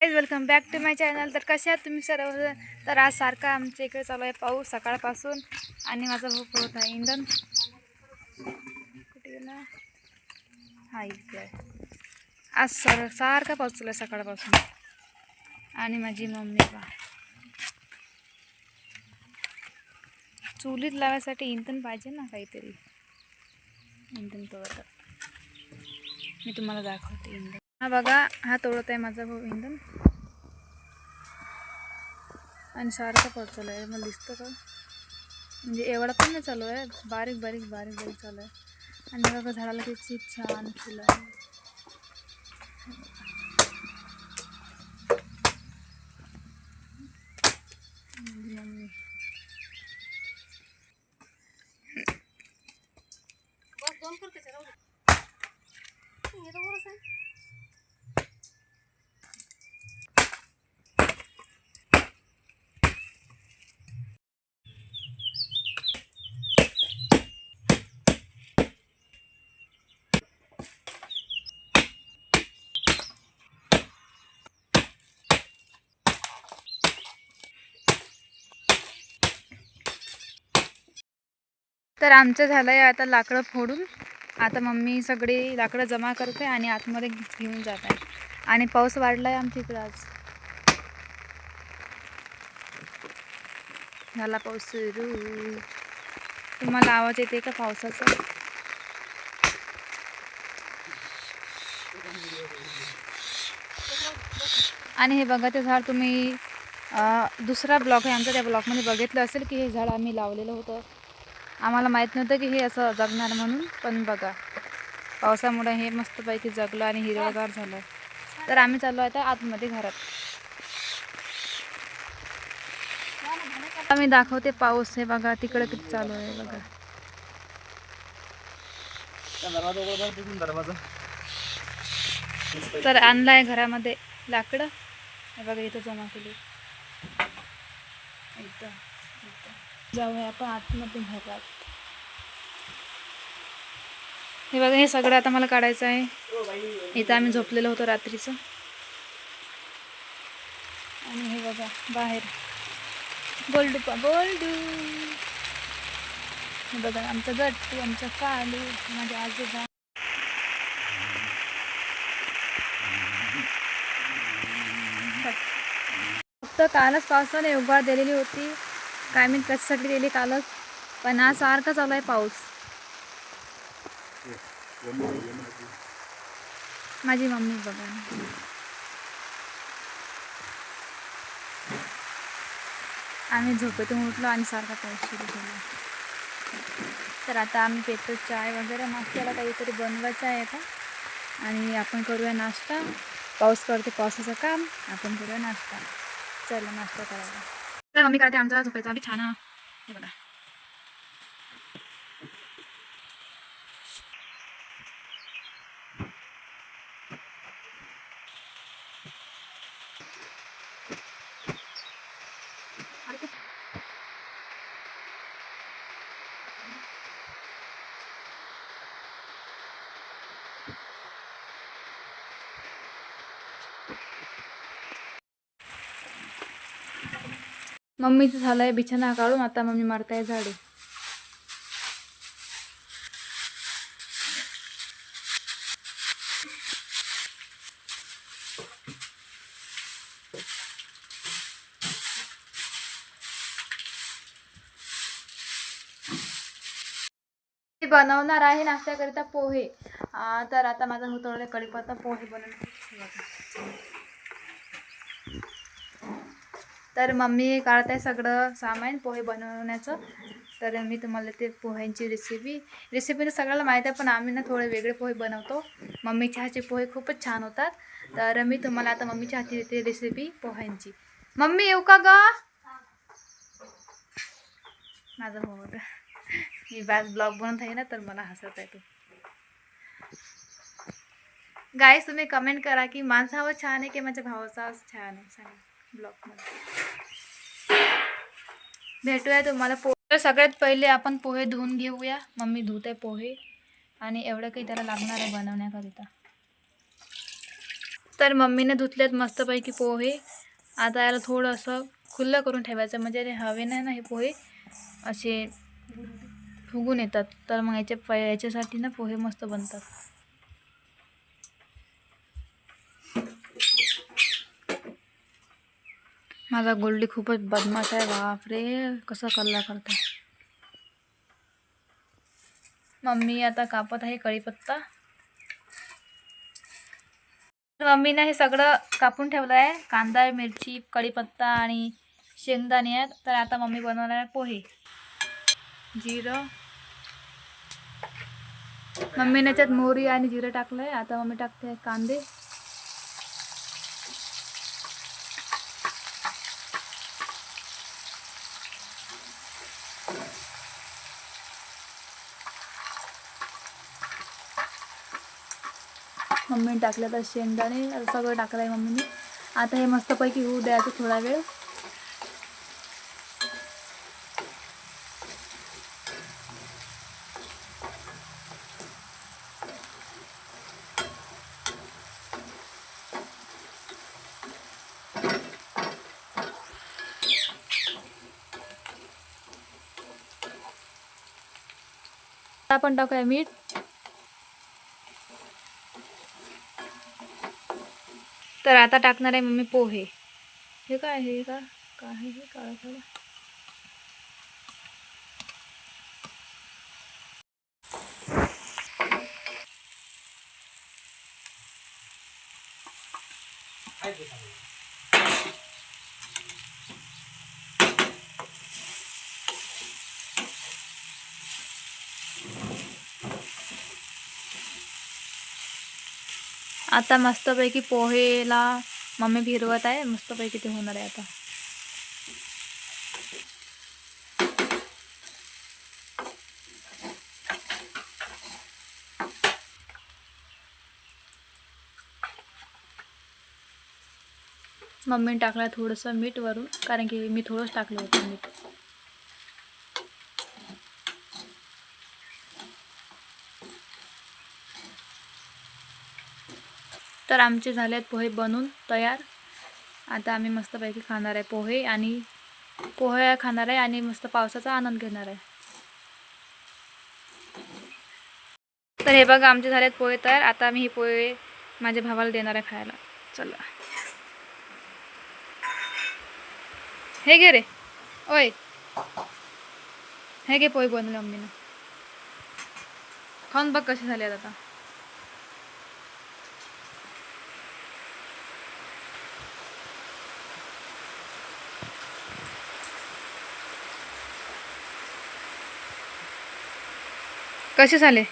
Welcome back to my channel. तर कसे आहात तुम्ही सर्व? तर आज सारखा आमच्या इकडे चालू आहे पाऊस सकाळपासून. आणि माझा भाऊ पळत आहे इंधन कुठे गेला हा इकडे. आज सारखा पाऊस चालू आहे सकाळपासून. आणि माझी मम्मी बा चुलीत लावायसाठी इंधन पाहिजे ना, काहीतरी इंधन तोडत मी तुम्हाला दाखवते. इंधन हा बघा, हा तोडत आहे माझा भाऊ इंधन. आणि सारखा पाऊस चालू आहे, मला दिसतं का? म्हणजे एवढा पण नाही चालू आहे, बारीक बारीक बारीक बारीक चालू आहे. आणि बघा झाडाला किती छान फुलं आहे. मम्मी दोन करते तर आमचं झालं आहे आता लाकडं फोडून. आता मम्मी सगळी लाकडं जमा करते आणि आतमध्ये घेऊन जात आहे. आणि पाऊस वाढला आहे आमच्या इकडं. आज झाला पाऊस सुरू. तुम्हाला आवाज येते का पावसाचा? आणि हे बघा, ते झाड तुम्ही दुसरा ब्लॉक आहे आमचा, त्या ब्लॉकमध्ये बघितलं असेल की हे झाड आम्ही लावलेलं होतं. आम्हाला माहीत नव्हतं की हे असं जगणार म्हणून. पण बघा, पावसामुळे हे मस्तपैकी जगलं आणि हिरवगार झालं. तर आम्ही चाललो आता आतमध्ये घरात. आम्ही दाखवते पाऊस. हे बघा तिकडे किती चालू आहे बघा. तर आणलं आहे घरामध्ये लाकडं. हे बघा इथं जमा केली. एकदम जाऊया आपण आतमध्ये घरात. हे बघा, हे सगळं आता मला काढायचं आहे. इथं आम्ही झोपलेलो होतो रात्रीचं. आणि हे बघा बाहेर गोल्डू गोल्डू. हे बघा आमचं गट्टू, आमचं कालू, माझे आजोबा. फक्त कालच पावसाने उघाड दिलेली होती, काय मी कशासाठी दिली कालच. पण आज सारखा चालू आहे पाऊस. माझी मम्मी बघा, आम्ही झोपेतून उठलो आणि सारखा पाऊस सुरू झाला. तर आता आम्ही पेतो चाय वगैरे. नाश्त्याला काहीतरी बनवायचं आहे आता. आणि आपण करूया नाश्ता. पाऊस करते पावसाचं काम, आपण करूया नाश्ता. चला नाश्ता करायला. तर मम्मी करते आमचा झोपायचा बी छान. हे बघा, मम्मीचं झालंय बिछाना काढून. आता मम्मी मारताय झाडू. बनवणार आहे नाश्त्याकरिता पोहे. तर आता माझा हुतवडे कढीपत्ता पोहे बनवणार. तर मम्मी काढत आहे सगळं सामान पोहे बनवण्याचं. तर मी तुम्हाला ते पोह्यांची रेसिपी तर सगळ्याला माहीत आहे, पण आम्ही ना थोडे वेगळे पोहे बनवतो. मम्मीच्या हातचे पोहे खूपच छान होतात. तर मी तुम्हाला आता मम्मीच्या हाती देते रेसिपी पोह्यांची. मम्मी येऊ का ग? माझा भाऊ मी ब्लॉग बनवत आहे ना, तर मला हसत आहे तो. गाईस, तुम्ही कमेंट करा की माझा आवाज छान आहे की माझ्या भावाचा आवाज छान आहे. सांगा ब्लॉगमध्ये. भेटूया तुम्हाला तर सगळ्यात पहिले आपण पोहे धुवून घेऊया. मम्मी धुत आहे पोहे. आणि एवढं काही त्याला लागणार आहे बनवण्याकरिता. तर मम्मीने धुतलेत मस्तपैकी पोहे. आता याला थोडं असं खुल्लं करून ठेवायचं, म्हणजे ते हवेने ना हे पोहे असे फुगून येतात. तर मग याच्यासाठी ना पोहे मस्त बनतात. माझा गोल्डी खूपच बदमाश आहे. बापरे, कसा कल्ला करतो. मम्मी आता कापत आहे कढीपत्ता. मम्मीने हे सगळं कापून ठेवलं आहे. कांदा, मिरची, कढीपत्ता आणि शेंगदाणे आहेत. तर आता मम्मी बनवणार आहे पोहे. जिरं, मम्मीने त्यात मोहरी आणि जिरं टाकलं आहे. आता मम्मी टाकते कांदे. मम्मीने टाकलं तर शेंगदाणे सगळं टाकलं आहे मम्मीने. आता हे मस्तपैकी होऊ द्यायचं थोडा वेळ. आपण टाकूया मीठ. तर आता टाकणार आहे मम्मी पोहे. हे काय हे का काय हे काळा काळा. आता मस्तपैकी पोहेला मम्मी फिरवत आहे. मस्तपैकी ते होणार आहे आता. मम्मीने टाकलं थोडंसं मीठ वरून, कारण की मी थोडंच टाकलं होतं मीठ. तर आमचे झालेत पोहे बनून तयार. आता आम्ही मस्तपैकी खाणार आहे पोहे खाणार आहे आणि मस्त पावसाचा आनंद घेणार आहे. तर हे बघा आमचे झालेत पोहे तयार. आता आम्ही हे पोहे माझ्या भावाला देणार आहे खायला. चला, हे घे रे. ओय, हे घे पोहे बनवले मम्मीनं. खाऊन बघ कसे झाले आता. कसे झाले?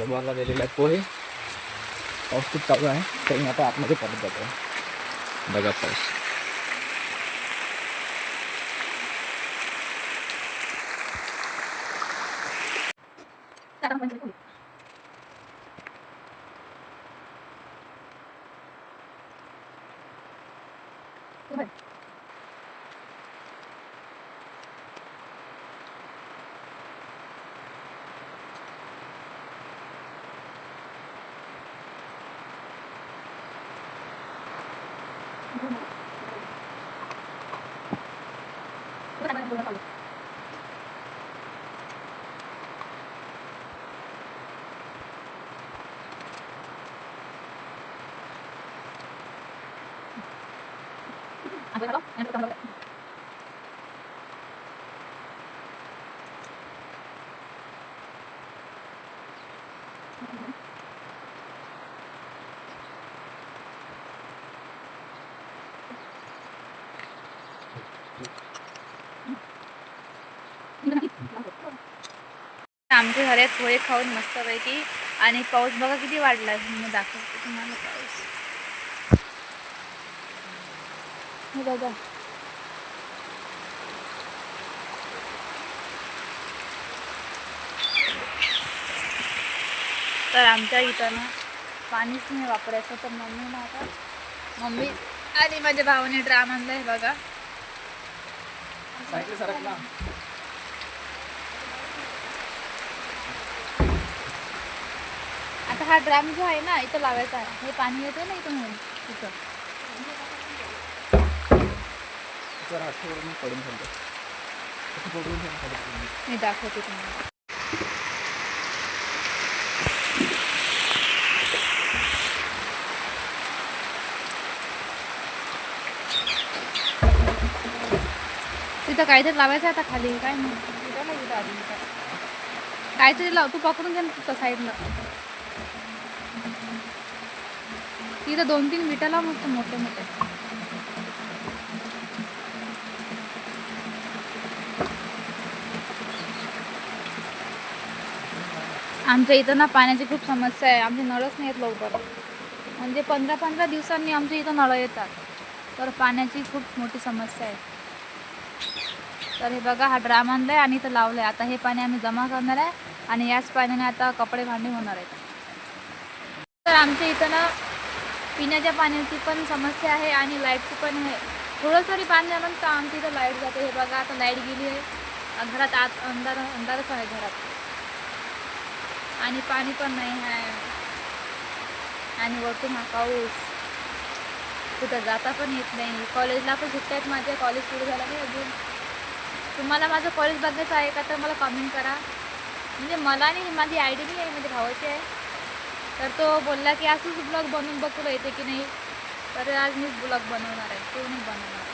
मला दिलेला आहे पोहे. पाऊस खूप चालू आहे, तर मी आता आतमध्ये परत जातो. बघा पाऊस. आमचे झाले पोहे खाऊन मस्तपैकी. आणि पाऊस बघा किती वाढला. मी दाखवते तुम्हाला पाऊस. हे बघा, तर आमच्या इथं ना पाणीच नाही वापरायचं. तर मम्मी आणि माझ्या भावाने ड्राम आणलाय बघा. आता हा ड्राम जो आहे ना इथं लावायचा आहे. हे पाणी येते ना इथं म्हणून तिथं. जर हातावरून पडून ठेवतो. पकडून ठेवतो. मी दाखवते तुम्हाला. तिथं काहीतरी लावायचं आहे आता खाली. काय नाही तिथं नाही तिथं आधी काहीतरी लाव. तू पकडून घे ना तिथं साईडला. तिथं 2-3 विटा लाव मस्त मोठे मोठे. आमच्या इथं ना पाण्याची खूप समस्या आहे. आमचे नळच नाही येत लवकर. म्हणजे 15-15 दिवसांनी आमच्या इथं नळ येतात. तर पाण्याची खूप मोठी समस्या आहे. तर हे बघा हा ड्राम आणलाय आणि इथं लावलंय. आता हे पाणी आम्ही जमा करणार आहे आणि याच पाण्याने आता कपडे भांडे होणार आहेत. तर आमच्या इथं ना पिण्याच्या पाण्याची पण समस्या आहे आणि लाईटची पण आहे. थोडं तरी पाणी झालं तर आमच्या इथं लाईट जाते. हे बघा आता लाईट गेली आहे. घरात आत अंधारच आहे घरात. आणि पाणी पण नाही आहे. आणि वरतून हा पाऊस. कुठं जाता पण येत नाही. कॉलेजला पण सुट्ट्या आहेत माझ्या. कॉलेज सुरू झालं नाही अजून. तुम्हाला माझं कॉलेज बघायचं आहे का तर मला कमेंट करा. म्हणजे मला नाही, माझी आयडी नाही आहे, माझ्या भावाची आहे. तर तो बोलला की असंच ब्लॉग बनवून बघ तुला येते की नाही. तर आज मीच ब्लॉग बनवणार आहे. तो नाही बनवणार.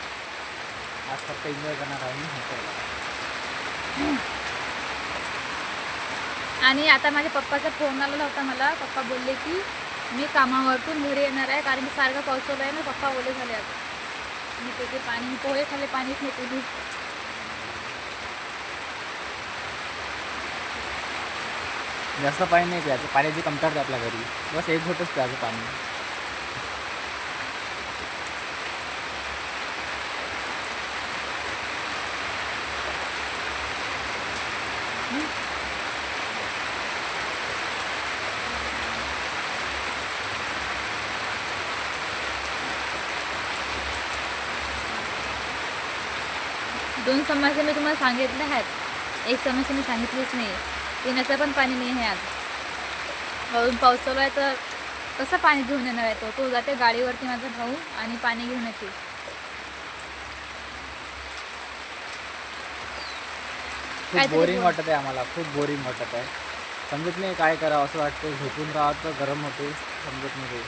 आज फक्त एन्जॉय करणार आहे मी. आणि आता माझ्या पप्पाचा फोन आलेला होता मला. पप्पा बोलले की मी कामावरतून घरी येणार आहे कारण की सारखं पावसाळा आहे ना. पप्पा ओले झाले आता. मी ते पाणी पोहे खाल्ले, पाणीच नाही पिली. जास्त पाणी नाही प्यायचं. पाण्याची कमतरता आपल्या घरी. बस एक घोटच प्यायचं पाणी. दोन समस्या मी तुम्हाला सांगितल्या आहेत. एक समस्या मी सांगितलीच नाही. पिण्याचं पण पाणी नाही आहे आज. वरून पाऊस चालू आहे तर कसं पाणी घेऊन येणार आहे. तो जाते गाडीवरती माझा भाऊ आणि पाणी घेऊन येते. खूप बोरिंग वाटत आहे आम्हाला. खूप बोरिंग वाटत आहे. समजत नाही काय करावं असं वाटतं. झोपून राहतं, गरम होते, समजत नाही.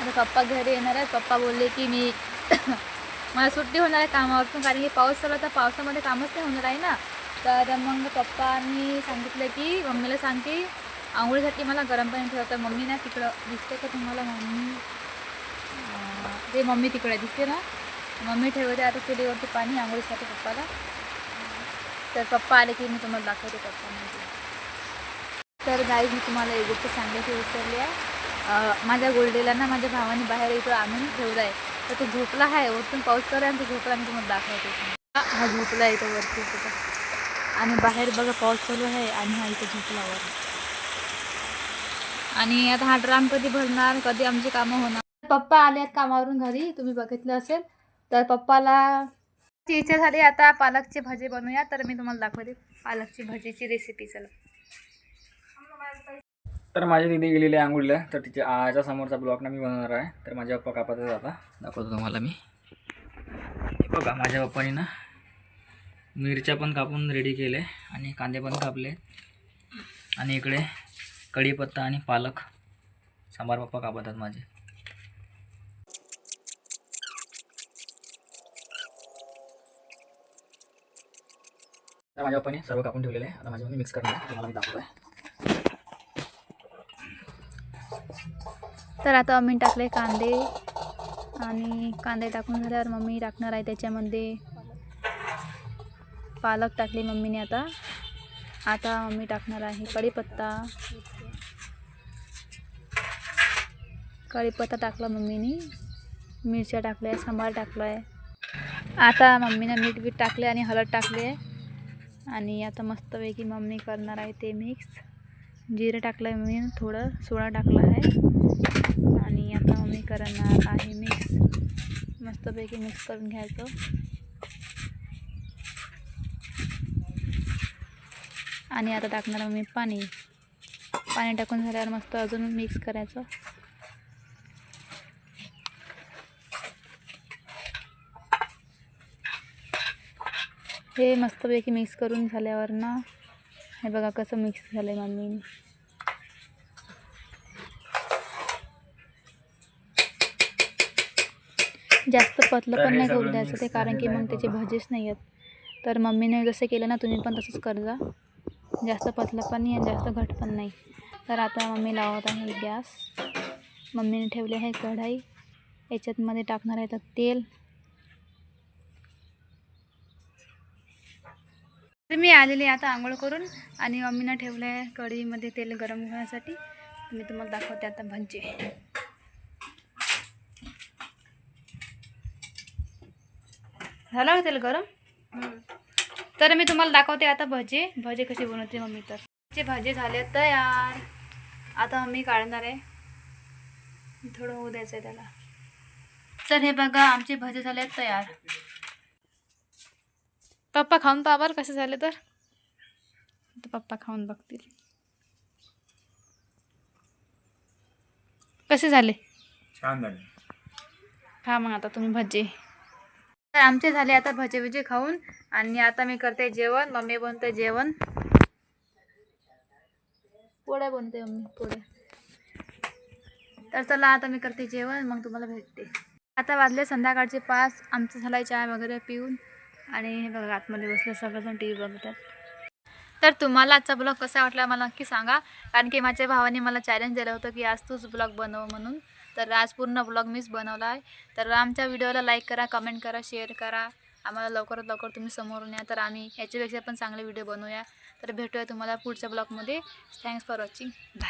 आता पप्पा घरी येणार आहेत. पप्पा बोलले की मी मला सुट्टी होणार आहे कामावरतून कारण की पाऊस चालू तर पावसामध्ये कामच नाही होणार आहे ना. तर मग पप्पांनी सांगितलं की मम्मीला सांग की आंघोळीसाठी मला गरम पाणी ठेवतं. मम्मी ना तिकडं दिसते का तुम्हाला. मम्मी ते मम्मी तिकडे दिसते ना. मम्मी ठेवते आता चुलीवरती पाणी आंघोळीसाठी पप्पाला. तर पप्पा आले की मी तुम्हाला दाखवते पप्पांना. तर गाईज मी तुम्हाला एक गोष्ट सांगायची विसरली आहे. माझ्या गोल्डीला ना माझ्या भावाने बाहेर इथं आणून ठेवला आहे. तर तो झोपला आहे. वरतून पाऊस चालू आहे आणि तो झोपला. मी तुम्हाला दाखवते. हा झोपला आहे इथं वरती तिथं. आणि बाहेर बघा पाऊस चालू आहे आणि हा इथं झोपला वर. आणि आता हा ड्राम कधी भरणार, कधी आमची कामं होणार. पप्पा आले आहेत कामावरून घरी. तुम्ही बघितलं असेल. तर पप्पाला इच्छा झाली आता पालकची भाजी बनवूया. तर मी तुम्हाला दाखवते पालकची भाजीची रेसिपी. चला. तर माझी दिदी गेलेली आहे आंघोळीला. तर तिच्या आजच्या समोरचा ब्लॉग ना मी बनवणार आहे. तर माझ्या पप्पा कापतच आता दाखवतो तुम्हाला मी. बघा माझ्या पप्पानी ना मिरच्या पण कापून रेडी केले आणि कांदे पण कापले. आणि इकडे कढीपत्ता आणि पालक सांबार पप्पा कापतात माझे. तर माझ्या पप्पाने सर्व कापून ठेवलेले आहे. आता माझ्यामध्ये मिक्स करणार आहे. तुम्हाला मी दाखवतोय. तर आता मम्मी टाकले कांदे आणि कांदे टाकून झाल्यावर मम्मी टाकणार आहे त्याच्यामध्ये पालक टाकली मम्मीने. आता मम्मी टाकणार आहे कढीपत्ता टाकला मम्मीने. मिरच्या टाकल्या, सांबार टाकला आहे. आता मम्मीने मीठ टाकले आणि हळद टाकले आहे. आणि आता मस्तपैकी मम्मी करणार आहे ते मिक्स. जिरं टाकलं आहे मम्मी, थोडं सोडा टाकला आहे. आणि आता मम्मी करणार आहे मिक्स. मस्तपैकी मिक्स करून घ्यायचं. आणि आता टाकणार मी पाणी. पाणी टाकून झाल्यावर मस्त अजून मिक्स करायचं. हे मस्तपैकी मिक्स करून झाल्यावर ना, हे बघा कसं मिक्स झालं आहे मम्मीने. जास्त पतलं तर पण हे नाही करू सगळं द्यायचं mix ते, कारण की झालेलं आहे मग त्याचे बघा. भजीच नाही आहेत. तर मम्मीने जसं केलं ना, तुम्ही पण तसंच करजा. जास्त पतलं पण नाही आणि जास्त घट पण नाही. तर आता मम्मी लावत आहे गॅस. मम्मीने ठेवले आहे कढाई. याच्यात मध्ये टाकणार आहे तर तेल. तर मी आलेली आता आंघोळ करून, आणि मम्मीनं ठेवलं आहे कढईमध्ये तेल गरम होण्यासाठी. मी तुम्हाला दाखवते आता भजी. झालं का तेल गरम? तर मी तुम्हाला दाखवते आता भजी कशी बनवते मम्मी. तर चे भजी झाले तयार. आता मम्मी काढणार आहे. थोडं होऊ द्यायचं आहे त्याला. तर हे बघा आमचे भजी झाले तयार. पप्पा खाऊन पाहा कसे झाले. तर पप्पा खाऊन बघतील कसे झाले. छान झाले. खा मग आता तुम्ही भजी. तर आमचे झाले आता भजे खाऊन, आणि आता मी करते जेवण. मम्मी बनते जेवण. पोळ्या बनते मम्मी, पोळ्या. तर चला आता मी करते जेवण, मग तुम्हाला भेटते. आता वाजले संध्याकाळचे 5. आमचं झालं चहा वगैरे पिऊन, आणि हे बघा आतमध्ये बसले सगळेजण टी व्ही बघतात. तर तुम्हाला आजचा ब्लॉग कसा वाटला मला नक्की सांगा, कारण की माझ्या भावाने मला चॅलेंज दिलं होतं की आज तूच ब्लॉग बनव म्हणून. तर आज पूर्ण ब्लॉग मीच बनवला आहे. तर आमच्या व्हिडिओला लाईक करा, कमेंट करा, शेअर करा. आम्हाला लवकरात लवकर तुम्ही समोरून या, तर आम्ही याच्यापेक्षा पण चांगले व्हिडिओ बनवूया. तर भेटूया तुम्हाला पुढच्या ब्लॉगमध्ये. Thanks for watching. बाय.